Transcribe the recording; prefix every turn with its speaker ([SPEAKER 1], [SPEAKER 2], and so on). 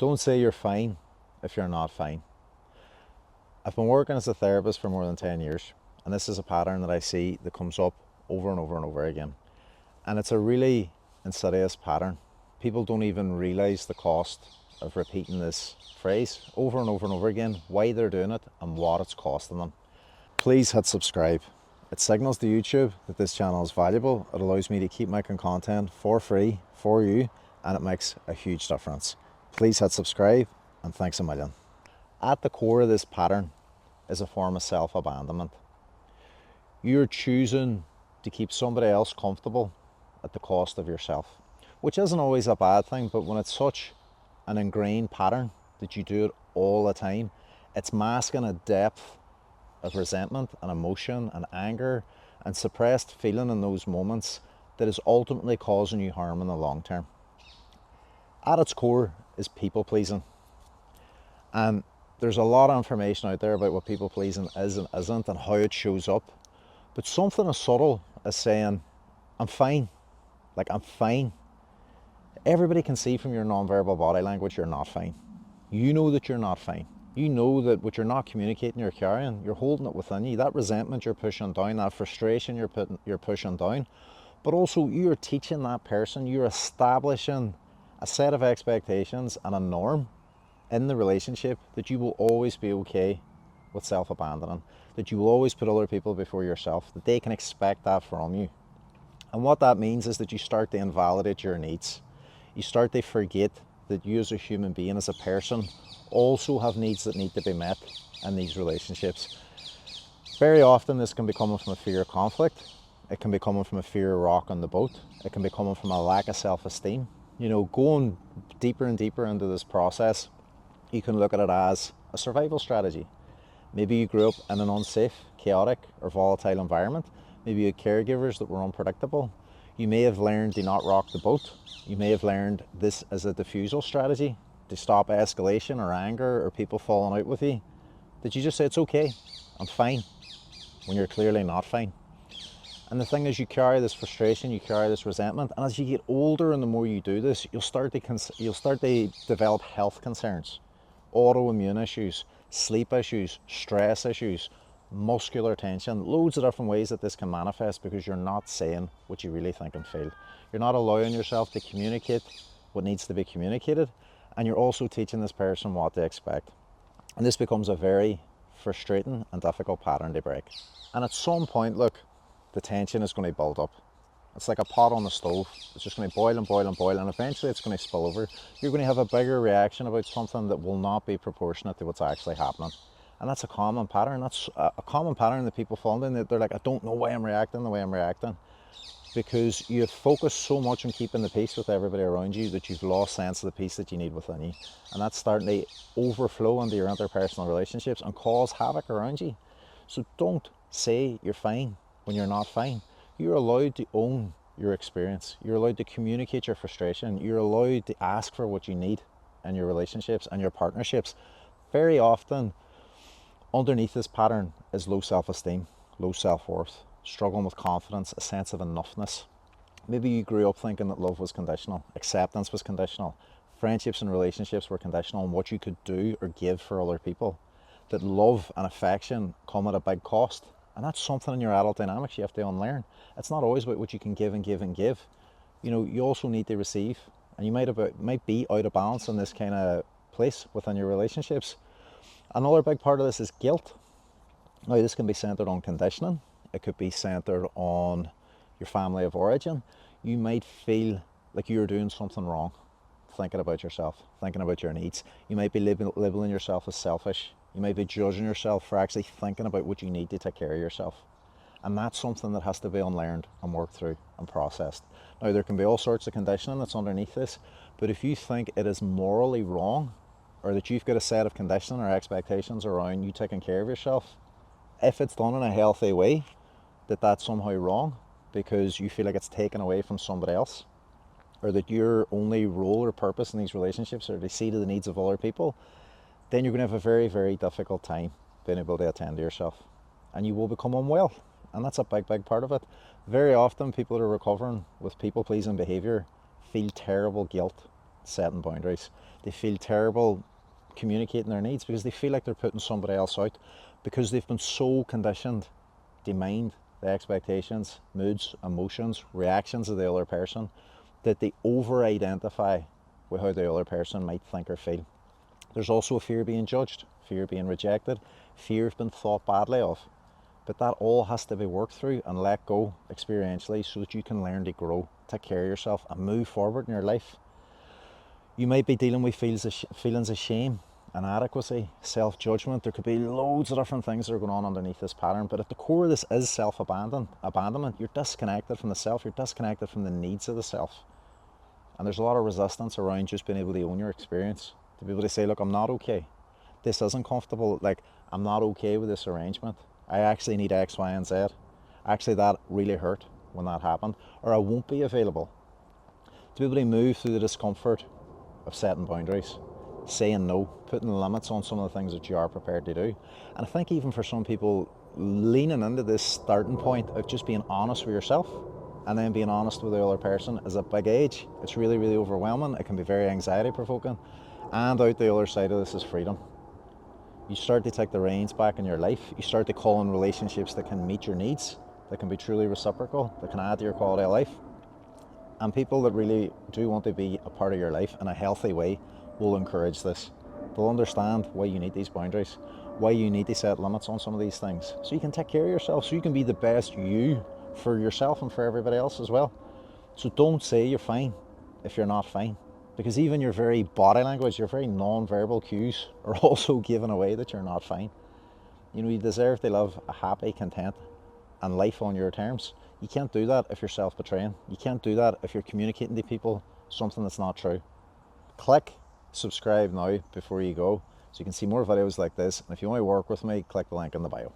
[SPEAKER 1] Don't say you're fine if you're not fine. I've been working as a therapist for more than 10 years, and this is a pattern that I see that comes up over and over and over again. And it's a really insidious pattern. People don't even realize the cost of repeating this phrase over and over and over again, why they're doing it and what it's costing them. Please hit subscribe. It signals to YouTube that this channel is valuable. It allows me to keep making content for free for you, and it makes a huge difference. Please hit subscribe, and thanks a million. At the core of this pattern is a form of self-abandonment. You're choosing to keep somebody else comfortable at the cost of yourself, which isn't always a bad thing, but when it's such an ingrained pattern that you do it all the time, it's masking a depth of resentment and emotion and anger and suppressed feeling in those moments that is ultimately causing you harm in the long term. At its core is people pleasing. And there's a lot of information out there about what people pleasing is and isn't and how it shows up. But something as subtle as saying, I'm fine. Like, I'm fine. Everybody can see from your non-verbal body language you're not fine. You know that you're not fine. You know that what you're not communicating, you're carrying, you're holding it within you. That resentment you're pushing down, that frustration you're pushing down. But also you're teaching that person, you're establishing a set of expectations and a norm in the relationship that you will always be okay with self-abandoning, that you will always put other people before yourself, that they can expect that from you. And what that means is that you start to invalidate your needs. You start to forget that you as a human being, as a person, also have needs that need to be met in these relationships. Very often this can be coming from a fear of conflict. It can be coming from a fear of rocking the boat. It can be coming from a lack of self-esteem. You know, going deeper and deeper into this process, you can look at it as a survival strategy. Maybe you grew up in an unsafe, chaotic, or volatile environment. Maybe you had caregivers that were unpredictable. You may have learned to not rock the boat. You may have learned this as a diffusal strategy to stop escalation or anger or people falling out with you. That you just say, it's okay, I'm fine, when you're clearly not fine. And the thing is, you carry this frustration, you carry this resentment, and as you get older and the more you do this, you'll start to develop health concerns, autoimmune issues, sleep issues, stress issues, muscular tension, loads of different ways that this can manifest because you're not saying what you really think and feel. You're not allowing yourself to communicate what needs to be communicated, and you're also teaching this person what to expect. And this becomes a very frustrating and difficult pattern to break. And at some point, look, the tension is going to build up. It's like a pot on the stove. It's just going to boil and boil and boil, and eventually it's going to spill over. You're going to have a bigger reaction about something that will not be proportionate to what's actually happening. And that's a common pattern. That's a common pattern that people fall into. They're like, I don't know why I'm reacting the way I'm reacting. Because you've focused so much on keeping the peace with everybody around you that you've lost sense of the peace that you need within you. And that's starting to overflow into your interpersonal relationships and cause havoc around you. So don't say you're fine when you're not fine. You're allowed to own your experience. You're allowed to communicate your frustration. You're allowed to ask for what you need in your relationships and your partnerships. Very often, underneath this pattern is low self-esteem, low self-worth, struggling with confidence, a sense of enoughness. Maybe you grew up thinking that love was conditional, acceptance was conditional, friendships and relationships were conditional on what you could do or give for other people, that love and affection come at a big cost. And that's something in your adult dynamics you have to unlearn. It's not always about what you can give and give and give. You know, you also need to receive, and you might be out of balance in this kind of place within your relationships. Another big part of this is guilt. Now, this can be centered on conditioning. It could be centered on your family of origin. You might feel like you're doing something wrong, thinking about yourself, thinking about your needs. You might be labeling yourself as selfish. You might be judging yourself for actually thinking about what you need to take care of yourself. And that's something that has to be unlearned and worked through and processed. Now, there can be all sorts of conditioning that's underneath this, but if you think it is morally wrong, or that you've got a set of conditioning or expectations around you taking care of yourself, if it's done in a healthy way, that's somehow wrong because you feel like it's taken away from somebody else, or that your only role or purpose in these relationships are to see to the needs of other people, then you're going to have a very, very difficult time being able to attend to yourself, and you will become unwell. And that's a big, big part of it. Very often people that are recovering with people-pleasing behavior feel terrible guilt setting boundaries. They feel terrible communicating their needs because they feel like they're putting somebody else out, because they've been so conditioned to mind the expectations, moods, emotions, reactions of the other person, that they over-identify with how the other person might think or feel. There's also a fear of being judged, fear of being rejected, fear of being thought badly of. But that all has to be worked through and let go experientially so that you can learn to grow, take care of yourself and move forward in your life. You might be dealing with feelings of shame, inadequacy, self-judgment. There could be loads of different things that are going on underneath this pattern, but at the core of this is self-abandonment. You're disconnected from the self, you're disconnected from the needs of the self. And there's a lot of resistance around just being able to own your experience, to be able to say, look, I'm not okay. This isn't comfortable. Like, I'm not okay with this arrangement. I actually need X, Y, and Z. Actually, that really hurt when that happened, or I won't be available. To be able to move through the discomfort of setting boundaries, saying no, putting limits on some of the things that you are prepared to do. And I think even for some people, leaning into this starting point of just being honest with yourself and then being honest with the other person is a big age. It's really, really overwhelming. It can be very anxiety provoking. And out the other side of this is freedom. You start to take the reins back in your life. You start to call in relationships that can meet your needs, that can be truly reciprocal, that can add to your quality of life. And people that really do want to be a part of your life in a healthy way will encourage this. They'll understand why you need these boundaries, why you need to set limits on some of these things, so you can take care of yourself, so you can be the best you for yourself and for everybody else as well. So don't say you're fine if you're not fine, because even your very body language, your very non-verbal cues are also giving away that you're not fine. You know, you deserve to live a happy, content and life on your terms. You can't do that if you're self-betraying. You can't do that if you're communicating to people something that's not true. Click subscribe now before you go so you can see more videos like this. And if you want to work with me, click the link in the bio.